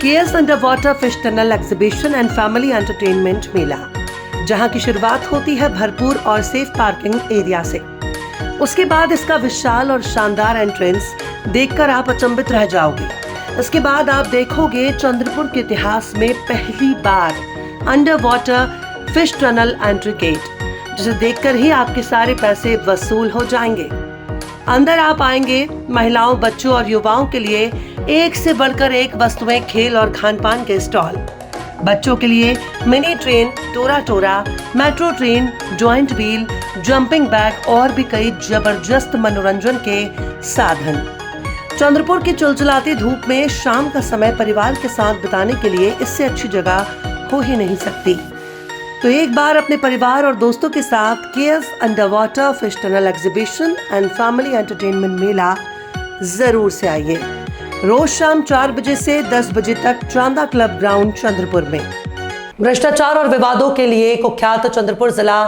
KS under water fish tunnel exhibition and family entertainment मेला, जहां की शुरुआत होती है भरपूर और सेफ पार्किंग एरिया से। उसके बाद इसका विशाल और शानदार एंट्रेंस देखकर आप अचंभित रह जाओगे। इसके बाद आप देखोगे चंद्रपुर के इतिहास में पहली बार under water fish tunnel entry gate, जिसे देखकर ही आपके सारे पैसे वसूल हो जाएंगे। अंदर आप आएंगे, महिलाओं, बच्चों और युवाओं के लिए एक से बढ़कर एक वस्तुएं, खेल और खान पान के स्टॉल। बच्चों के लिए मिनी ट्रेन, टोरा टोरा, metro train, joint wheel, jumping bag और भी कई जबरदस्त मनोरंजन के साधन। चंद्रपुर की चिलचिलाती धूप में शाम का समय परिवार के साथ बिताने के लिए इससे अच्छी जगह हो ही नहीं सकती। तो एक बार अपने परिवार और दोस्तों के साथ KS under water fish tunnel exhibition and family entertainment मेला जरूर से आइए। रोज शाम 4 बजे से 10 बजे तक चांदा क्लब ग्राउंड चंद्रपुर में। भ्रष्टाचार और विवादों के लिए कुख्यात चंद्रपुर जिला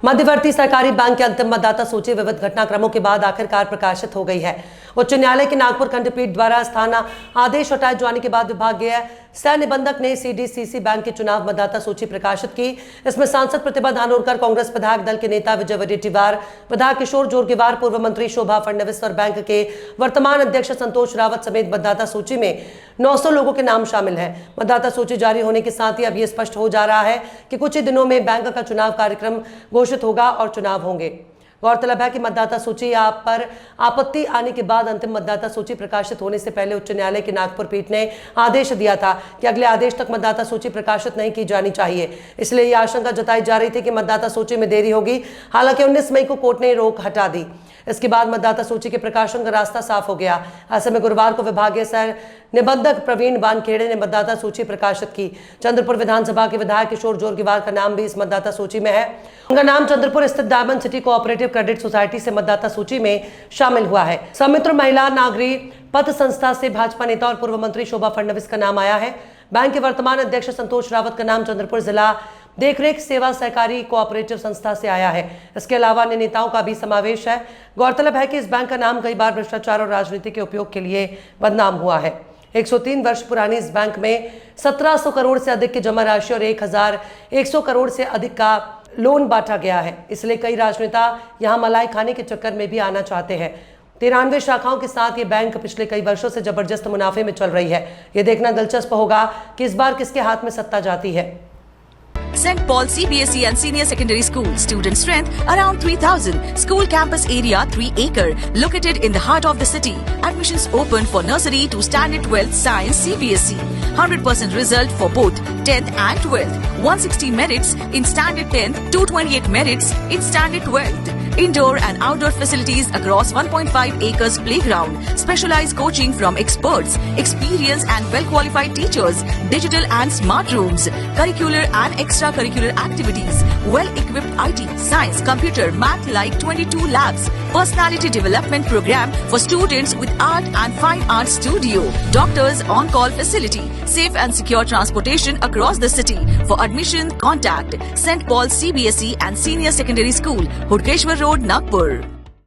मध्यवर्ती सरकारी बैंक के अंतिम मतदाता सूची विविध घटनाक्रमों के बाद आखिरकार प्रकाशित हो गई है। उच्च न्यायालय की नागपुर खंडपीठ द्वारा स्थान आदेश हटाए जाने के बाद विभागीय सह निबंधक ने सीडीसीसी बैंक के चुनाव मतदाता सूची प्रकाशित की। इसमें सांसद प्रतिभा धानोरकर, कांग्रेस विधायक दल के नेता विजय वडेट्टीवार, विधायक किशोर जोरगेवार, पूर्व मंत्री शोभा फडणवीस और बैंक के वर्तमान अध्यक्ष संतोष रावत समेत मतदाता सूची में 900 लोगों के नाम शामिल हैं। मतदाता सूची जारी होने के साथ ही अब यह स्पष्ट हो जा रहा है कि कुछ ही दिनों में बैंक का चुनाव कार्यक्रम घोषित होगा और चुनाव होंगे। गौरतलब है कि मतदाता सूची पर आपत्ति आने के बाद अंतिम मतदाता सूची प्रकाशित होने से पहले उच्च न्यायालय की नागपुर पीठ ने आदेश दिया था कि अगले आदेश तक मतदाता सूची प्रकाशित नहीं की जानी चाहिए। इसलिए यह आशंका जताई जा रही थी कि मतदाता सूची में देरी होगी। हालांकि 19 मई को कोर्ट ने रोक हटा दी। इसके बाद मतदाता सूची के प्रकाशन का रास्ता साफ हो गया। ऐसे में गुरुवार को विभागीय सह निबंधक प्रवीण वानखेड़े ने मतदाता सूची प्रकाशित की। चंद्रपुर विधानसभा के विधायक किशोर जोरगेवार का नाम भी इस मतदाता सूची में है। उनका नाम चंद्रपुर स्थित diamond city cooperative credit society से मतदाता सूची में शामिल हुआ है। समित्र महिला नागरी पथ संस्था से भाजपा नेता और पूर्व मंत्री शोभा फडणवीस का नाम आया है। बैंक के वर्तमान अध्यक्ष संतोष रावत का नाम चंद्रपुर जिला देखरेख सेवा सहकारी कोऑपरेटिव संस्था से आया है। इसके अलावा अन्य नेताओं का भी समावेश है। गौरतलब है कि इस बैंक का नाम कई बार भ्रष्टाचार और राजनीति के उपयोग के लिए बदनाम हुआ है। 103 वर्ष पुरानी इस बैंक में 1700 करोड़ से अधिक की जमा राशि और 1100 करोड़ से अधिक का लोन बांटा गया है। इसलिए कई राजनेता यहां मलाई खाने के चक्कर में भी आना चाहते हैं। 93 शाखाओं के साथ ये बैंक पिछले कई वर्षों से जबरदस्त मुनाफे में चल रही है। ये देखना दिलचस्प होगा कि इस बार किसके हाथ में सत्ता जाती है। St. Paul CBSE and Senior Secondary School. Student strength around 3,000. School campus area 3 acre. Located in the heart of the city. Admissions open for nursery to standard 12th science CBSE. 100% result for both 10th and 12th. 160 merits in standard 10th, 228 merits in standard 12th. Indoor and outdoor facilities across 1.5 acres playground. Specialized coaching from experts. Experienced and well-qualified teachers. Digital and smart rooms. Curricular and extracurricular activities. Well-equipped IT, science, computer, math like 22 labs. Personality development program for students with art and fine art studio. Doctors on-call facility. Safe and secure transportation across the city. For admission, contact St. Paul CBSE and Senior Secondary School, Hudkeshwar Road, Nagpur.